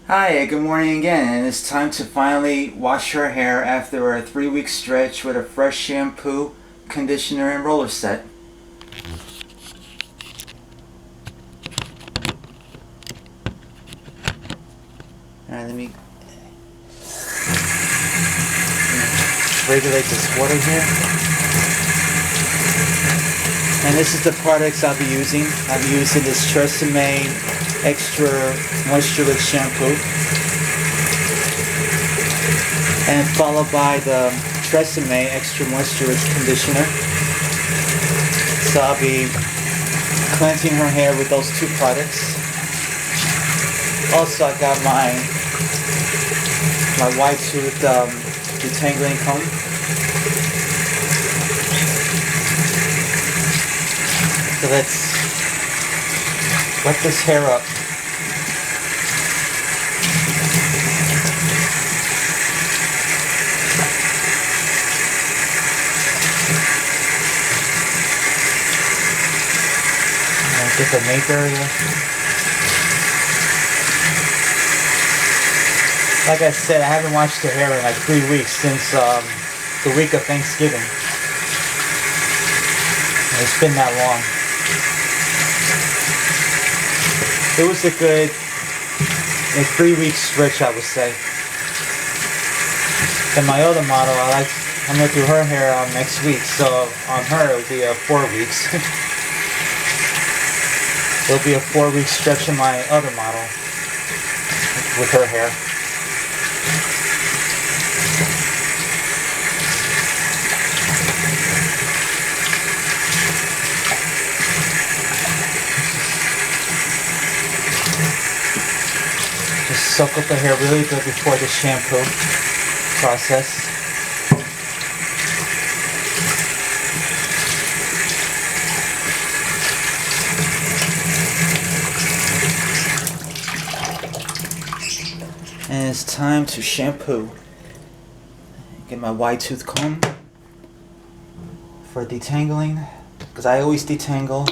Hi, good morning again, and it's time to finally wash her hair after a 3-week stretch with a fresh shampoo, conditioner, and roller set. Alright, let me regulate this water here. And this is the products I'll be using. I'll be using this Tresemme Extra Moisture Shampoo. And followed by the Tresemme Extra Moisture Conditioner. So I'll be cleansing her hair with those two products. Also, I got my wide tooth detangling comb. So let's wet this hair up. Get the nape area. Like I said, I haven't washed the hair in like 3 weeks since the week of Thanksgiving. It's been that long. It was a good 3-week stretch, I would say. And my other model, I'm gonna do her hair next week, so on her it'll be 4 weeks. It'll be a 4-week stretch in my other model with her hair. Just soak up the hair really good before the shampoo process. And it's time to shampoo. Get my wide tooth comb for detangling, because I always detangle.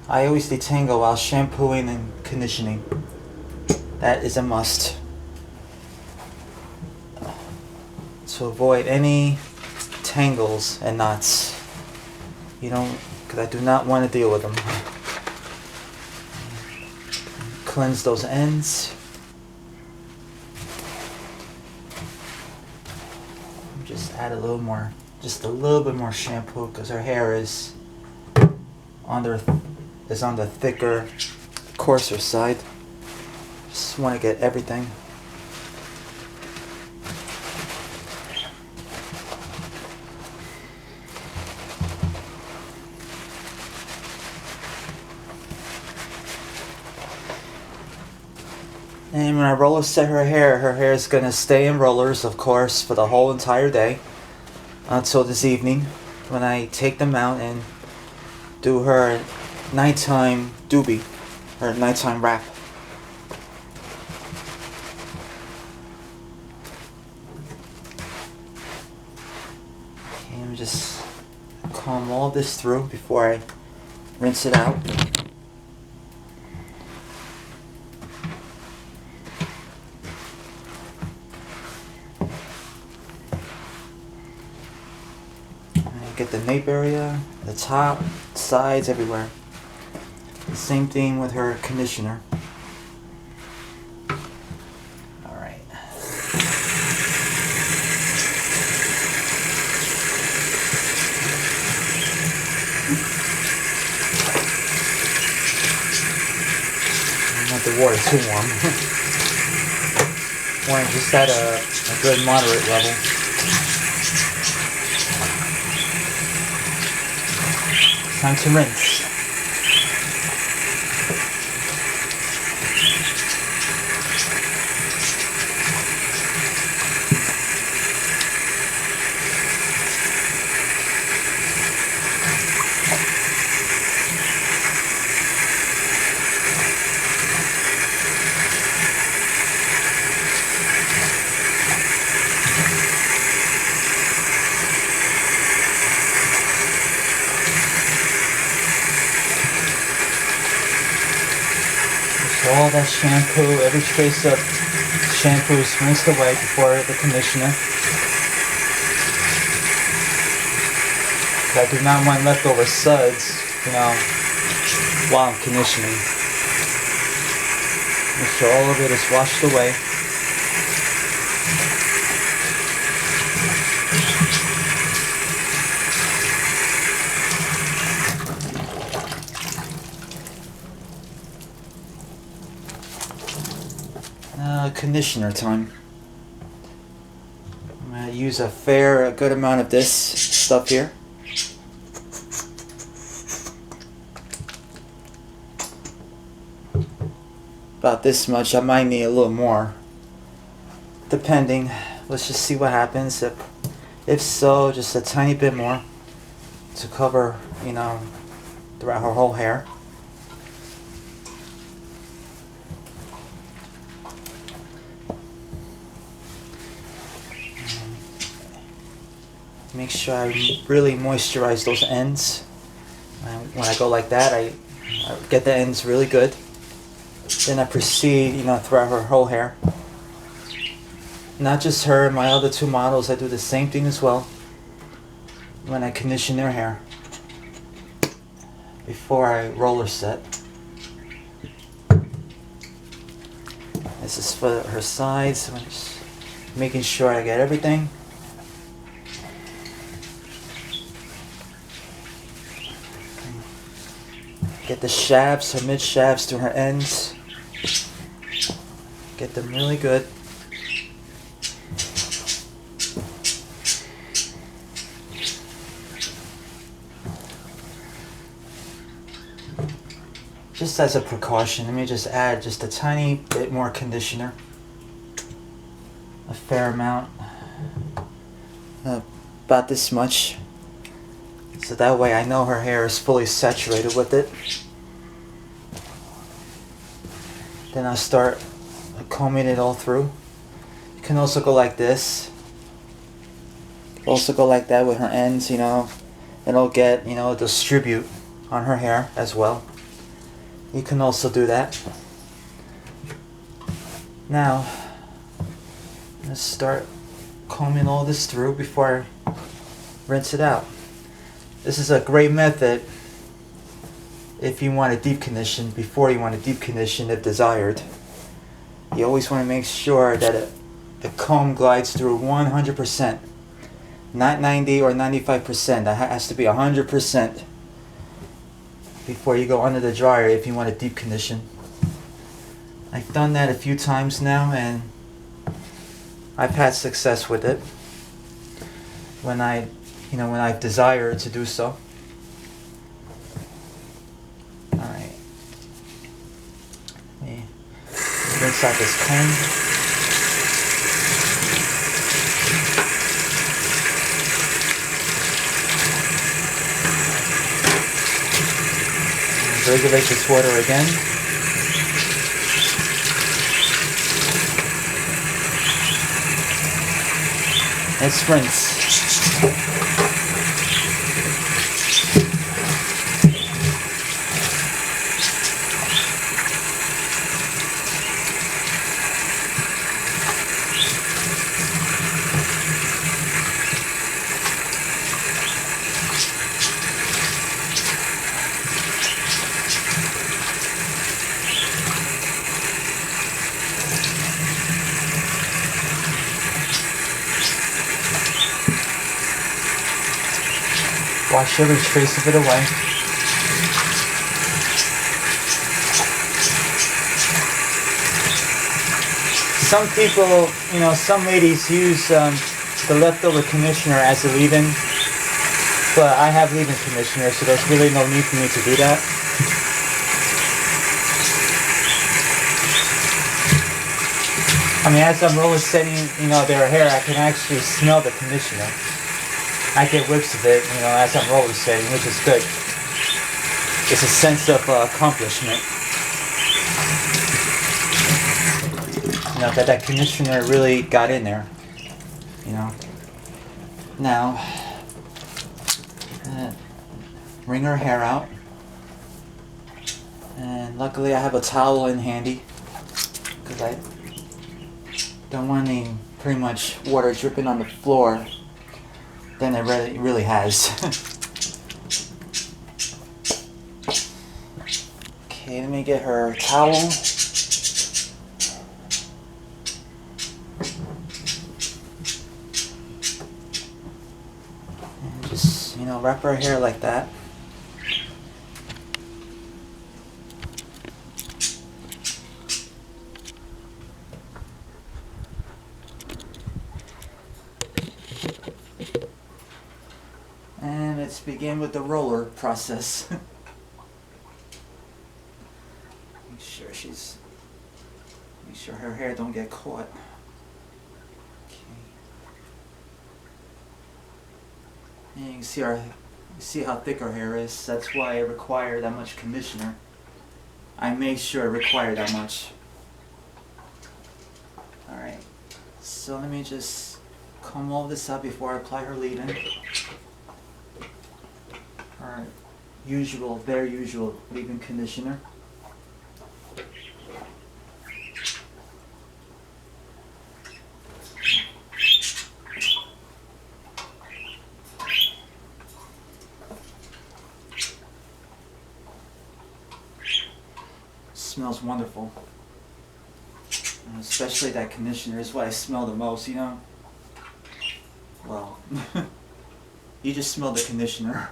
I always detangle while shampooing and conditioning. That is a must to avoid any tangles and knots. Because I do not want to deal with them. Cleanse those ends. Just add just a little bit more shampoo, because her hair is on the thicker, coarser side. Just want to get everything. And when I roller set her hair is going to stay in rollers, of course, for the whole entire day until this evening when I take them out and do her nighttime doobie, her nighttime wrap. And just comb all this through before I rinse it out. Get the nape area, the top, sides, everywhere. The same thing with her conditioner. Alright. Don't want the water too warm. Want it just at a good moderate level. Time to rinse. that shampoo, every trace of shampoo is rinsed away before the conditioner. I do not want leftover suds, while I'm conditioning. Make sure all of it is washed away. Conditioner time. I'm going to use a good amount of this stuff here. About this much. I might need a little more, depending. Let's just see what happens. If so, just a tiny bit more to cover, throughout her whole hair. Make sure I really moisturize those ends. When I go like that, I get the ends really good. Then I proceed, throughout her whole hair. Not just her, my other two models, I do the same thing as well when I condition their hair before I roller set. This is for her sides. I'm just making sure I get everything. Get the shafts, her mid shafts to her ends. Get them really good. Just as a precaution, let me just add just a tiny bit more conditioner. A fair amount. About this much. So that way I know her hair is fully saturated with it. Then I'll start combing it all through. You can also go like this. Also go like that with her ends, It'll get, distribute on her hair as well. You can also do that. Now, let's start combing all this through before I rinse it out. This is a great method if you want to deep condition, before you want to deep condition if desired. You always want to make sure that the comb glides through 100%, not 90 or 95%. That has to be 100% before you go under the dryer if you want to deep condition. I've done that a few times now and I've had success with it when I've desired to do so. Alright. Let me rinse out this comb. Regulate this water again. Let's rinse. Wash every trace of it away. Some people, some ladies use the leftover conditioner as a leave-in, but I have leave-in conditioner, so there's really no need for me to do that. As I'm roller setting, their hair, I can actually smell the conditioner. I get whiffs of it, as I'm roller setting, which is good. It's a sense of accomplishment. That conditioner really got in there. Now, wring her hair out. And luckily I have a towel in handy. because I don't want any pretty much water dripping on the floor than it really has. Okay, let me get her towel. And just, wrap her hair like that. And let's begin with the roller process. Make sure her hair don't get caught. Okay. And you can see how thick her hair is. That's why I require that much conditioner. I made sure it required that much. Alright. So let me just comb all this up before I apply her leave-in. Her very usual leave-in conditioner. Smells wonderful. And especially that conditioner is what I smell the most, Well, you just smell the conditioner.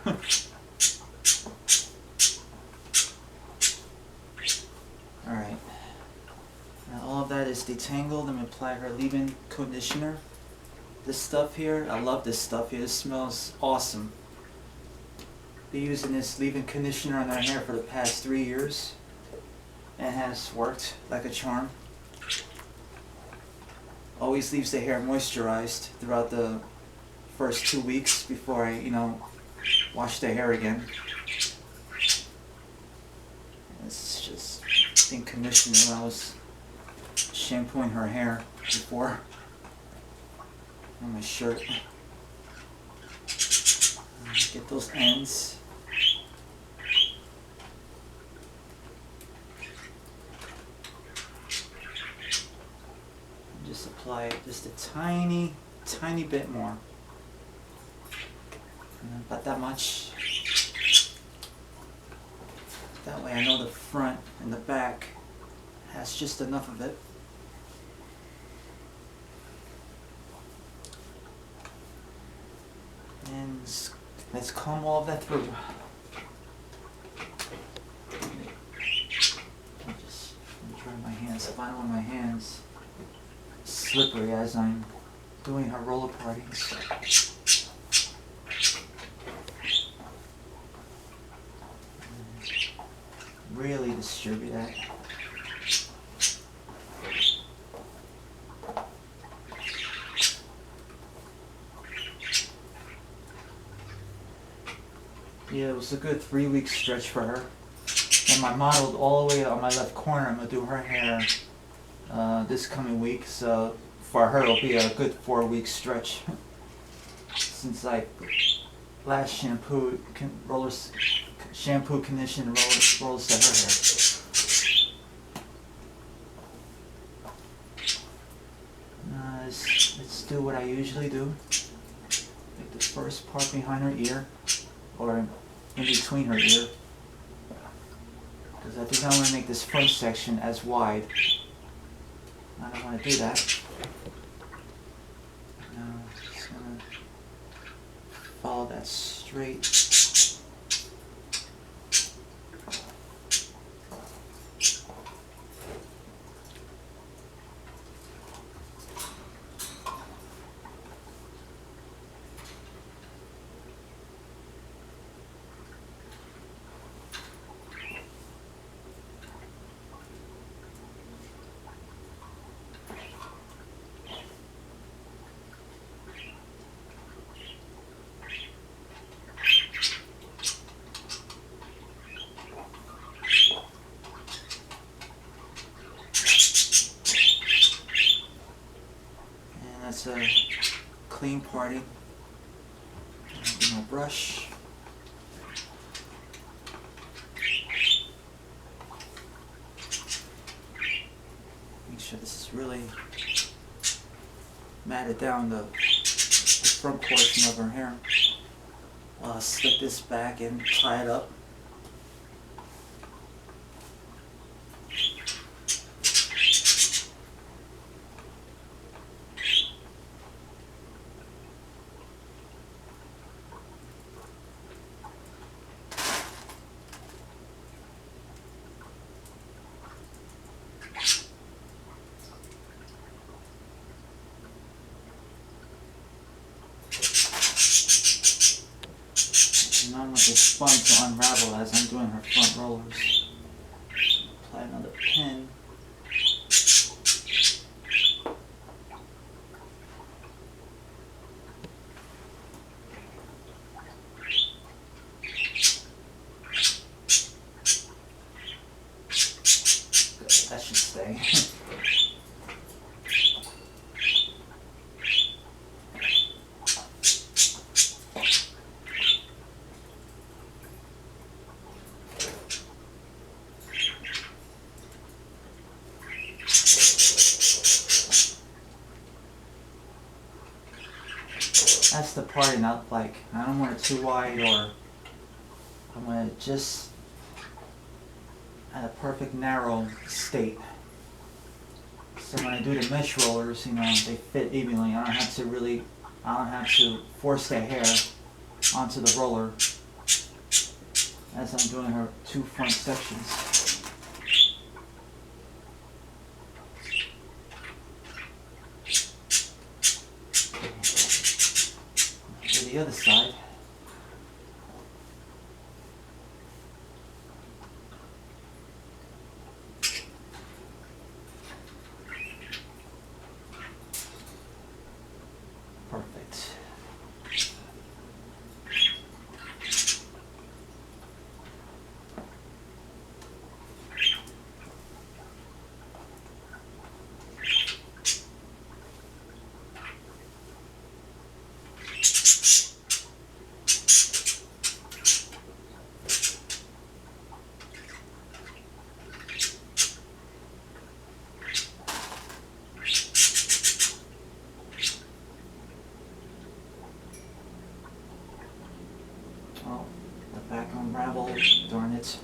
Alright. Now all of that is detangled. I'm going to apply her leave-in conditioner. This stuff here, I love this stuff here. This smells awesome. Been using this leave-in conditioner on her hair for the past 3 years. And it has worked like a charm. Always leaves the hair moisturized throughout the first 2 weeks before I, wash the hair again. It's just in conditioner when I was shampooing her hair before on my shirt. Get those ends. Just apply it just a tiny bit more. About that much. That way I know the front and the back has just enough of it. And let's comb all of that through. Just dry my hands. If I don't want my hands slippery as I'm doing her roller parties. Really distribute that. Yeah, it was a good 3-week stretch for her. And my model all the way on my left corner, I'm going to do her hair this coming week, so for her it'll be a good 4-week stretch since I last shampooed, conditioned, Rollerset her hair. Let's do what I usually do. Take the first part behind her ear, or in between her ear, because I do not want to make this front section as wide. I don't want to do that. No, just going to follow that straight. That's a clean party. Get my brush. Make sure this is really matted down the front portion of her hair. Slip this back and tie it up. And I want the sponge to unravel as I'm doing her front rollers. Apply another pin. Good, that should stay. That's the part, not like, I don't want it too wide, or I want it just at a perfect narrow state. So when I do the mesh rollers, you know, they fit evenly. I don't have to force the hair onto the roller as I'm doing her two front sections. The other side. Perfect. Oh, the back unraveled, darn it.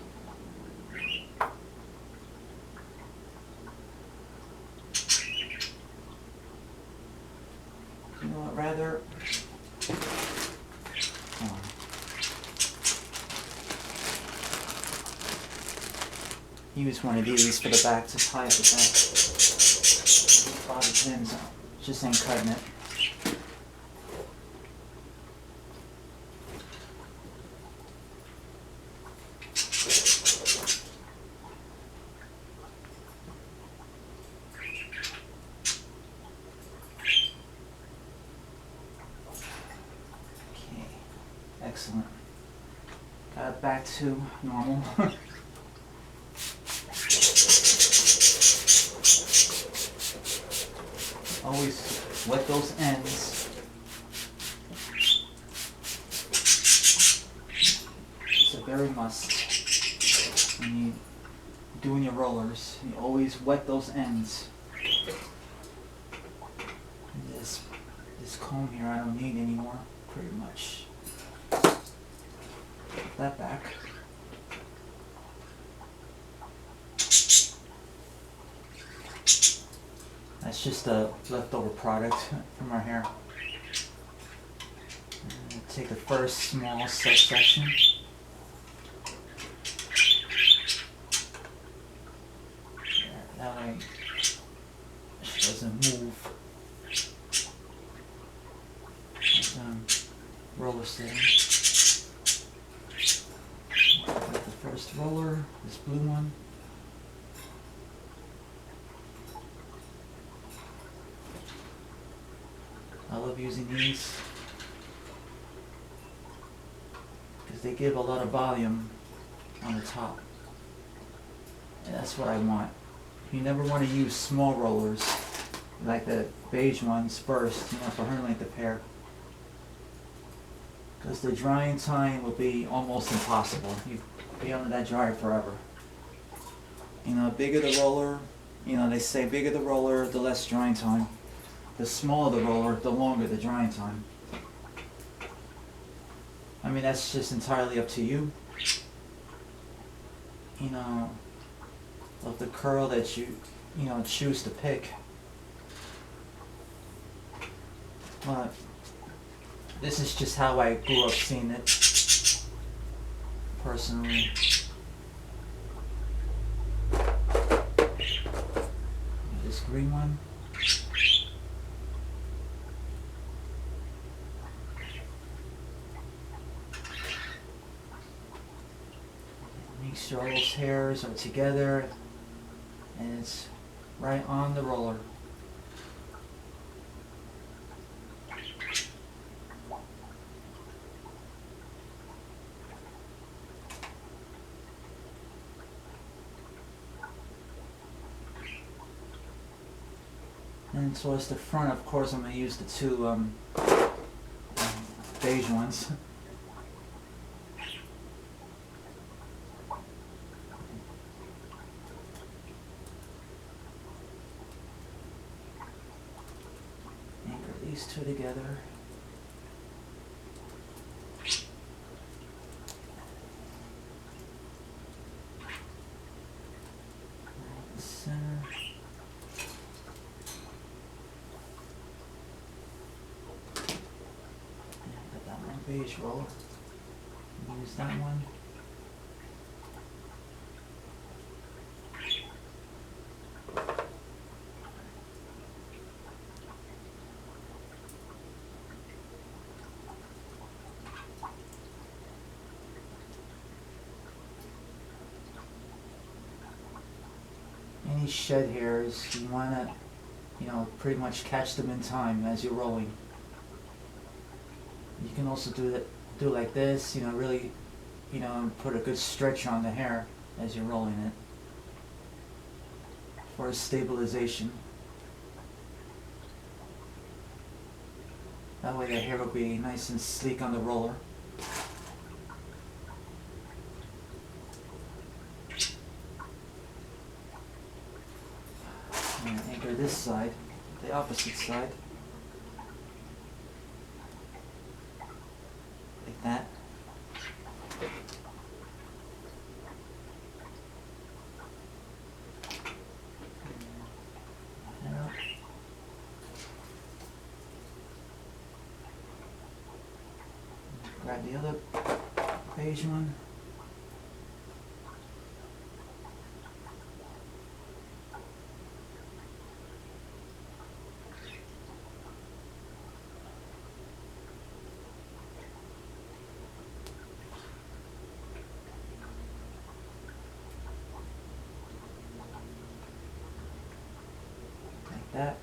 You know what, rather, use one of these for the back to tie it with that. Bobby pins, just ain't cutting it. Excellent. Got it back to normal. Always wet those ends. It's a very must when you're doing your rollers. You always wet those ends. And this comb here I don't need anymore, pretty much. That back. That's just a leftover product from our hair. And take the first small section. That way she doesn't move. Roller setting. The first roller, this blue one. I love using these because they give a lot of volume on the top, and that's what I want. You never want to use small rollers like the beige ones first, you know, for her length of hair, because the drying time will be almost impossible. You'd be under that dryer forever. You know, the bigger the roller, They say bigger the roller, the less drying time. The smaller the roller, the longer the drying time. I mean, that's just entirely up to you. Of the curl that you choose to pick. But this is just how I grew up seeing it, personally. This green one. Make sure all those hairs are together and it's right on the roller. And towards the front, of course, I'm going to use the two beige ones. Anchor these two together. The center. Beige roller. Use that one. Any shed hairs, you want to, pretty much catch them in time as you're rolling. You can also do like this, really, and put a good stretch on the hair as you're rolling it for stabilization. That way the hair will be nice and sleek on the roller. And anchor this side, the opposite side. Like that. Grab the other beige one. Like that.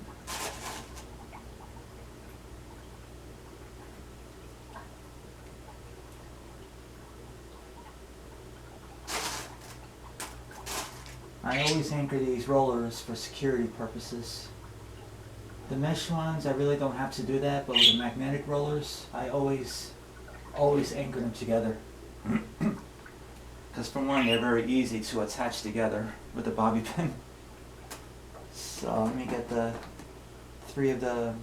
I always anchor these rollers for security purposes. The mesh ones, I really don't have to do that, but with the magnetic rollers, I always anchor them together. Because for one, they're very easy to attach together with a bobby pin. So let me get the 3 of the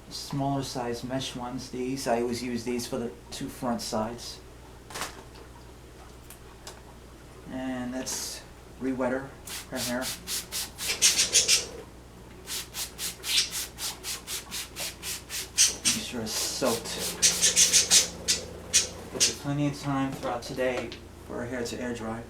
smaller size mesh ones. These, I always use these for the 2 front sides. And let's re-wet her hair. Make sure it's soaked. Give it plenty of time throughout today for her hair to air dry.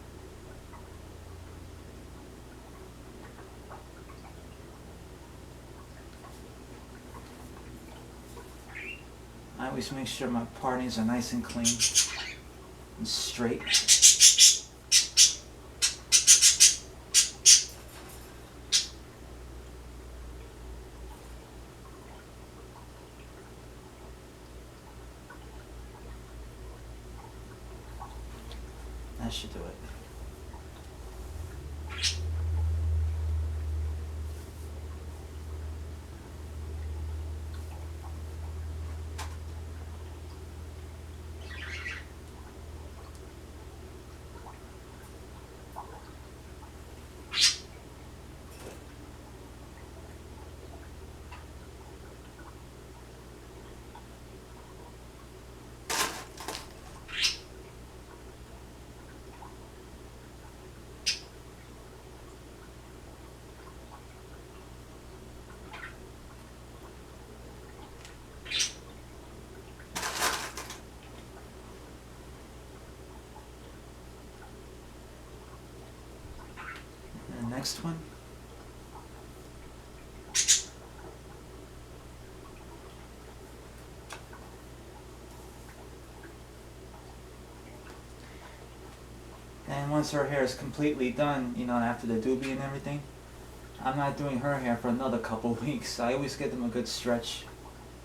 I always make sure my partings are nice and clean and straight. That should do it. next one. And once her hair is completely done, you know, after the doobie and everything, I'm not doing her hair for another couple weeks. I always give them a good stretch,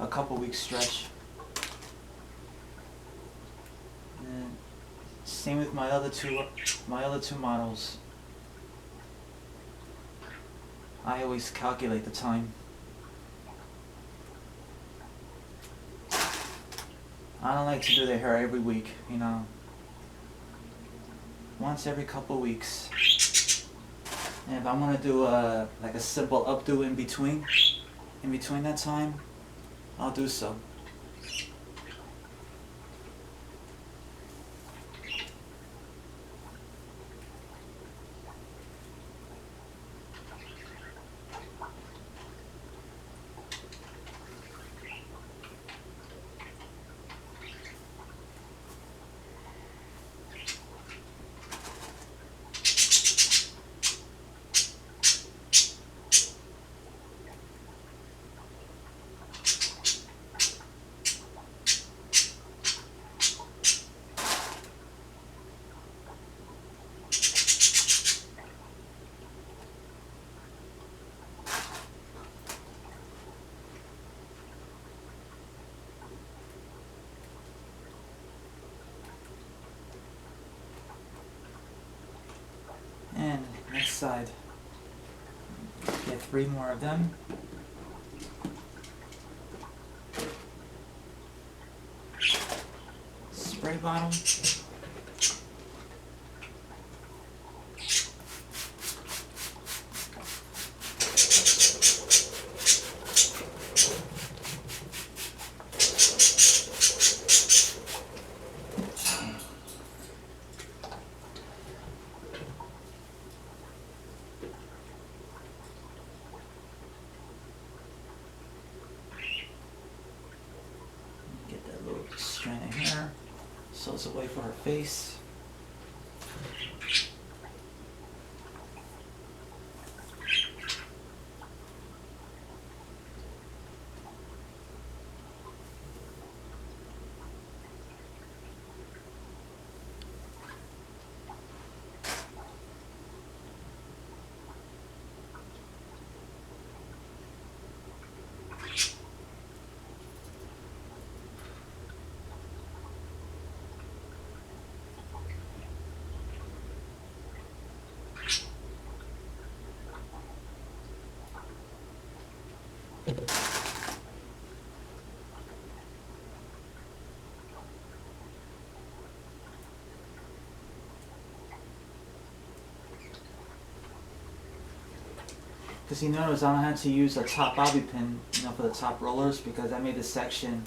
a couple weeks stretch. And same with my other two models. I always calculate the time. I don't like to do their hair every week, you know. Once every couple weeks. And if I want to do like a simple updo in between that time, I'll do so. And next side, get 3 more of them. Spray bottle. Get that little strand of hair, so it's away from her face. Because you notice I don't have to use a top bobby pin, you know, for the top rollers, because I made the section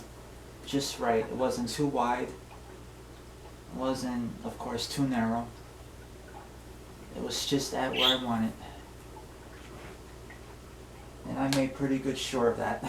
just right. It wasn't too wide. It wasn't, of course, too narrow. It was just at where I want it. And I made pretty good sure of that.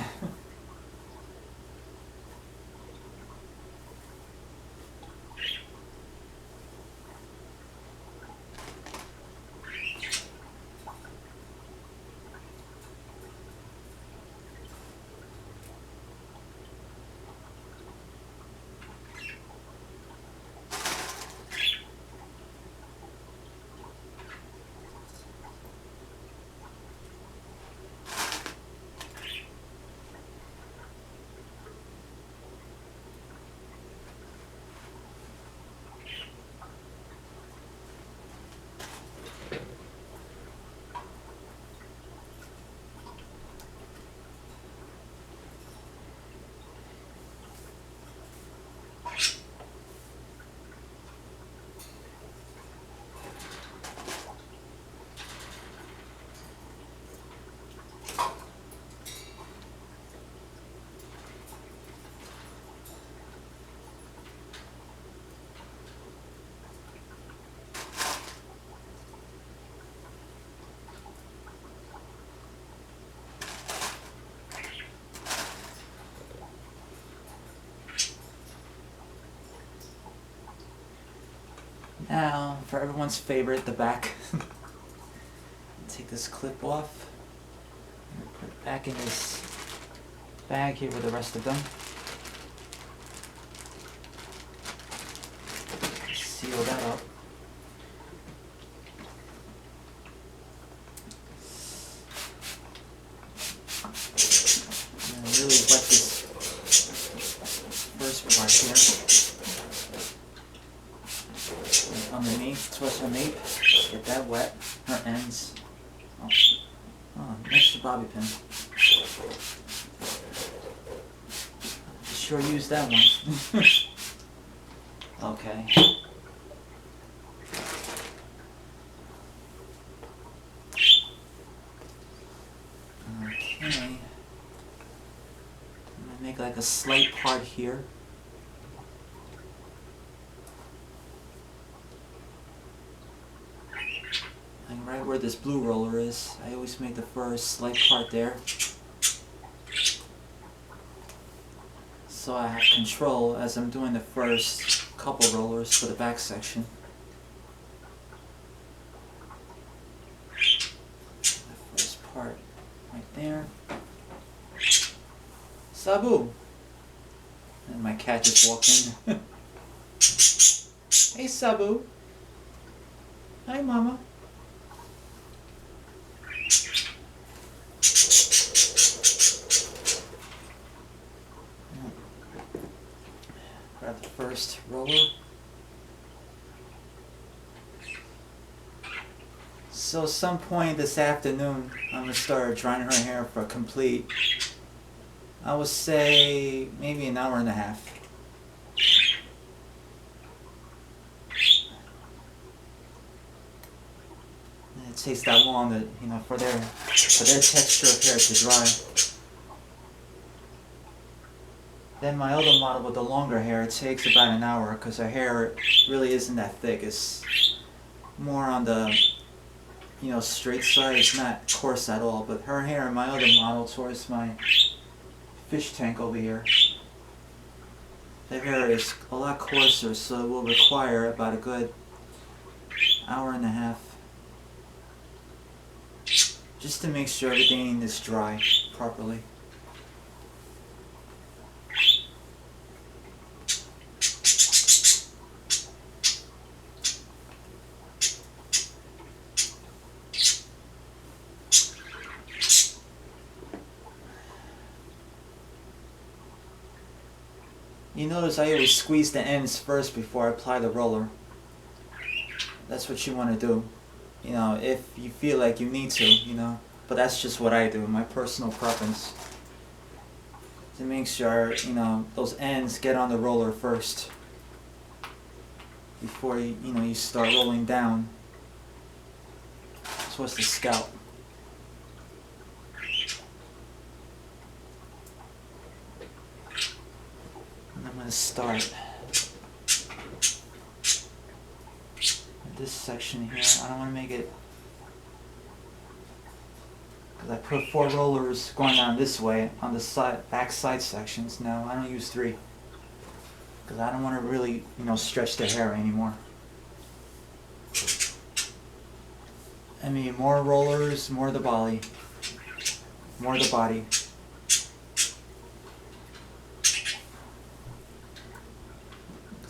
Now, for everyone's favorite, the back. this clip off. Put it back in this bag here with the rest of them. Seal that up. And really wet this first part here. And underneath, twist her nape. Get that wet. Her ends. Oh, nice bobby pin. Sure use that one. Okay. Okay. I'm gonna make like a slight part here. Like right where this blue roller is, I always make the first slight part there. So I have control as I'm doing the first couple rollers for the back section. The first part right there. Sabu! And my cat just walked in. Hey Sabu! Hi Mama! Grab the first roller. So some point this afternoon, I'm going to start drying her hair for a complete, I would say, maybe an hour and a half. And it takes that long to, for their texture of hair to dry. Then my other model with the longer hair, it takes about an hour because her hair really isn't that thick. It's more on the, straight side. It's not coarse at all. But her hair in my other model towards my fish tank over here, the hair is a lot coarser, so it will require about a good hour and a half just to make sure everything is dry properly. You notice I always squeeze the ends first before I apply the roller. That's what you want to do. If you feel like you need to, but that's just what I do, my personal preference. To make sure, those ends get on the roller first before you start rolling down towards the scalp. And I'm going to start with this section here. I don't want to make it, because I put 4 rollers going down this way on the back side sections. No, I don't use 3, because I don't want to really, stretch the hair anymore. I mean, more rollers, more the body, more the body.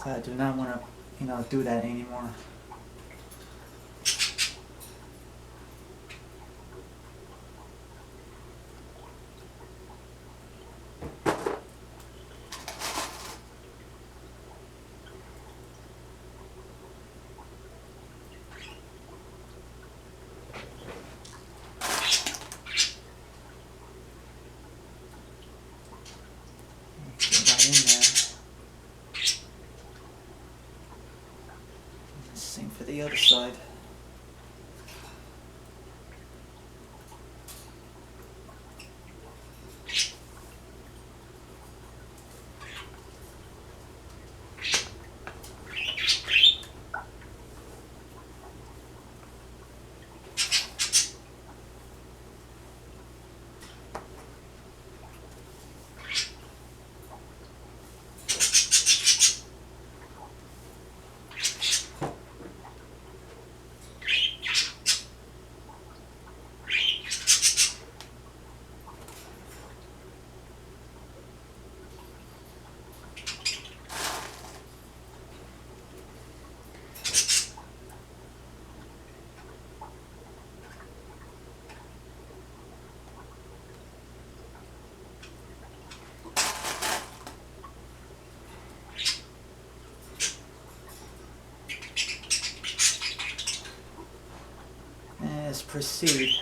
I do not want to, do that anymore. Get that in there. Same for the other side. proceed.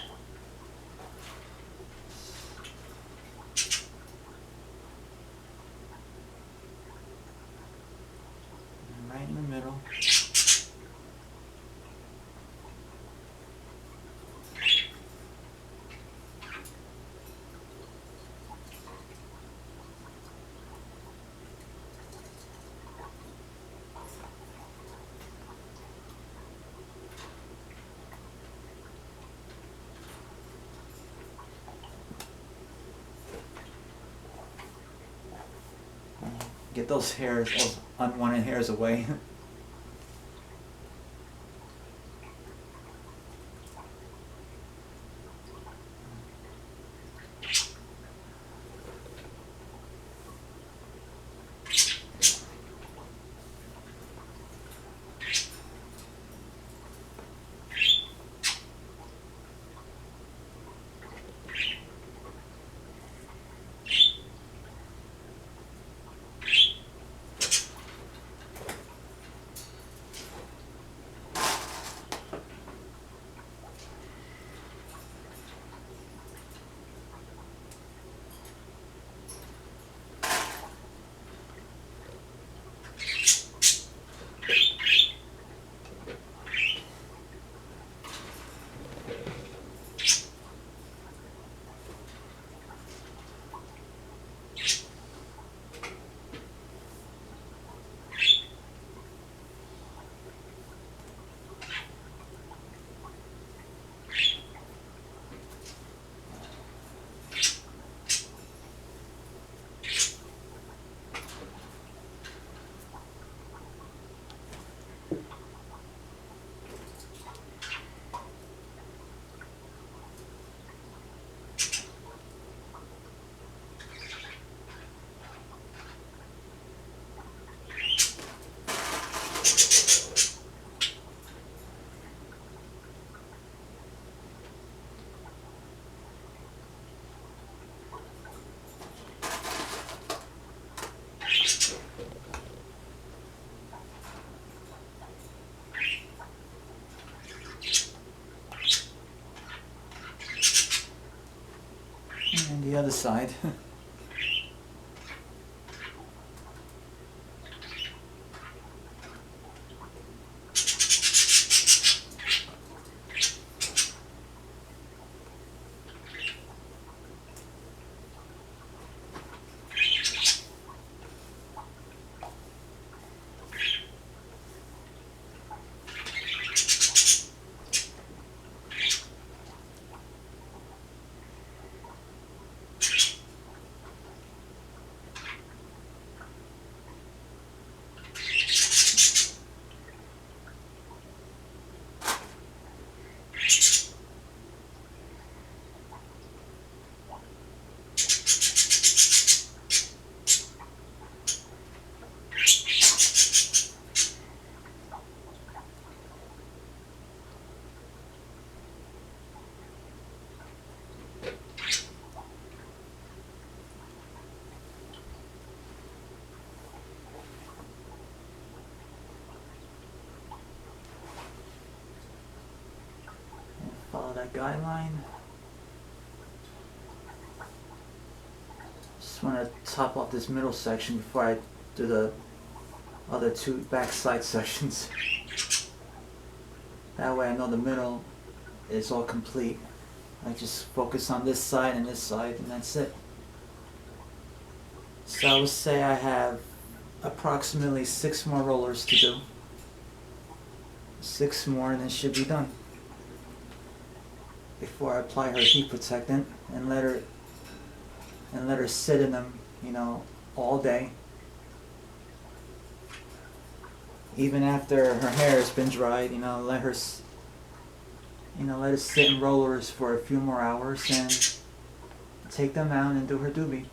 Right in the middle. Get those hairs, those unwanted hairs away. And the other side. Follow that guideline. Just want to top off this middle section before I do the other two back side sections. That way I know the middle is all complete. I just focus on this side and that's it. So I would say I have approximately 6 more rollers to do. 6 more and it should be done. Before I apply her heat protectant and let her sit in them, all day. Even after her hair has been dried, let her sit in rollers for a few more hours and take them out and do her doobie.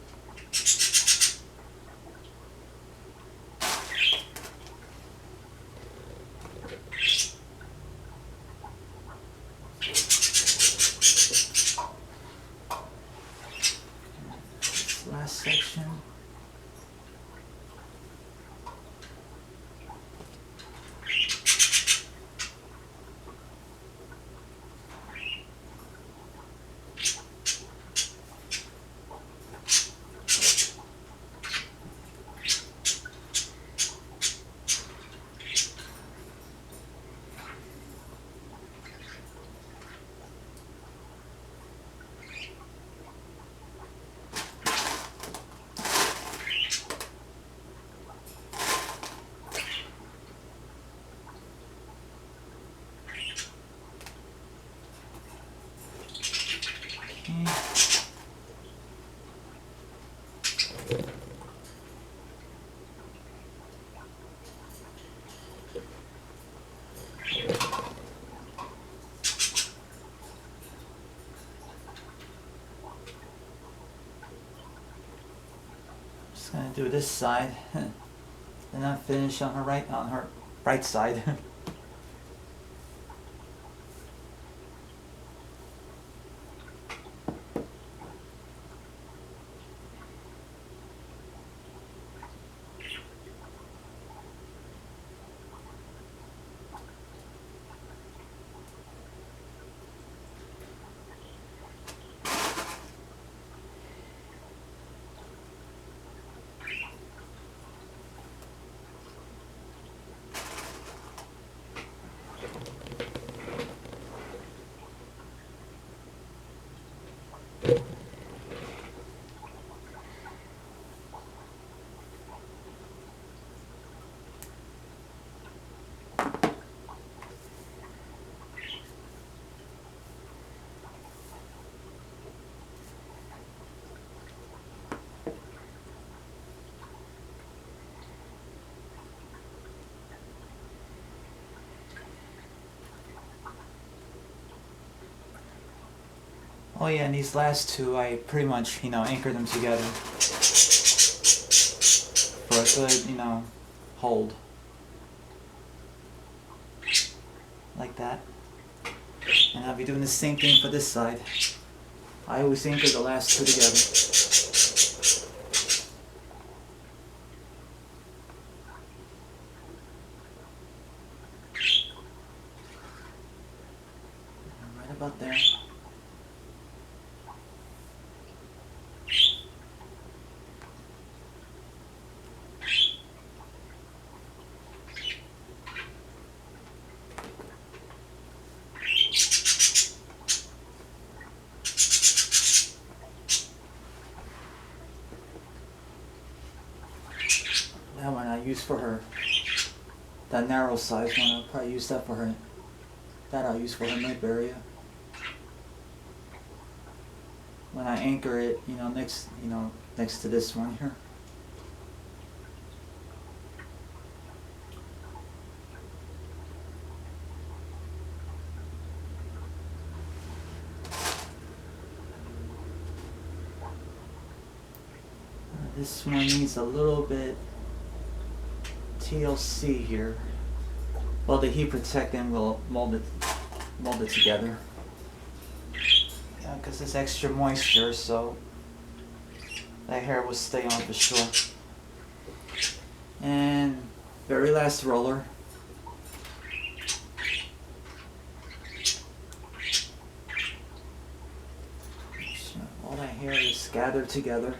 Last section. Just gonna do this side, and I'll finish on her right side. Oh yeah, and these last two, I pretty much, anchor them together for a good, hold. Like that. And I'll be doing the same thing for this side. I always anchor the last two together. Right about there. That one I use for her. That narrow size one, I'll probably use that for her. That I'll use for her nape area. When I anchor it, next to this one here. This one needs a little bit TLC here. Well, the heat protectant will mold it together. Yeah, because it's extra moisture, so that hair will stay on for sure. And very last roller. So all that hair is gathered together.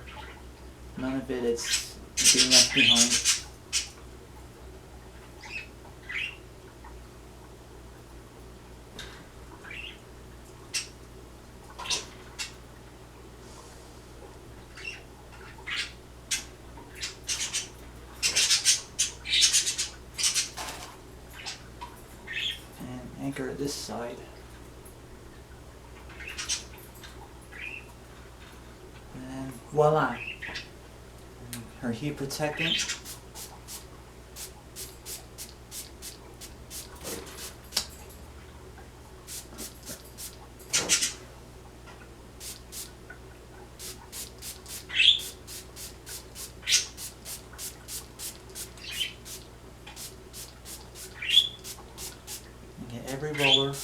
None of it is being left behind. Anchor this side. And voila! Her heat protectant. Get every roller.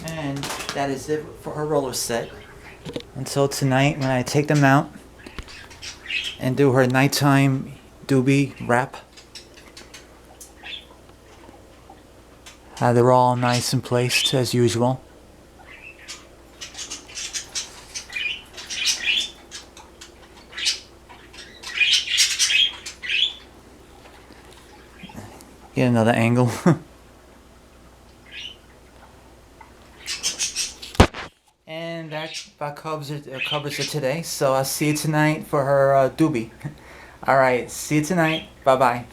And that is it for her roller set. Until tonight when I take them out and do her nighttime doobie wrap. They're all nice and placed as usual. Get another angle. And that about covers it today. So I'll see you tonight for her doobie. All right, see you tonight. Bye bye.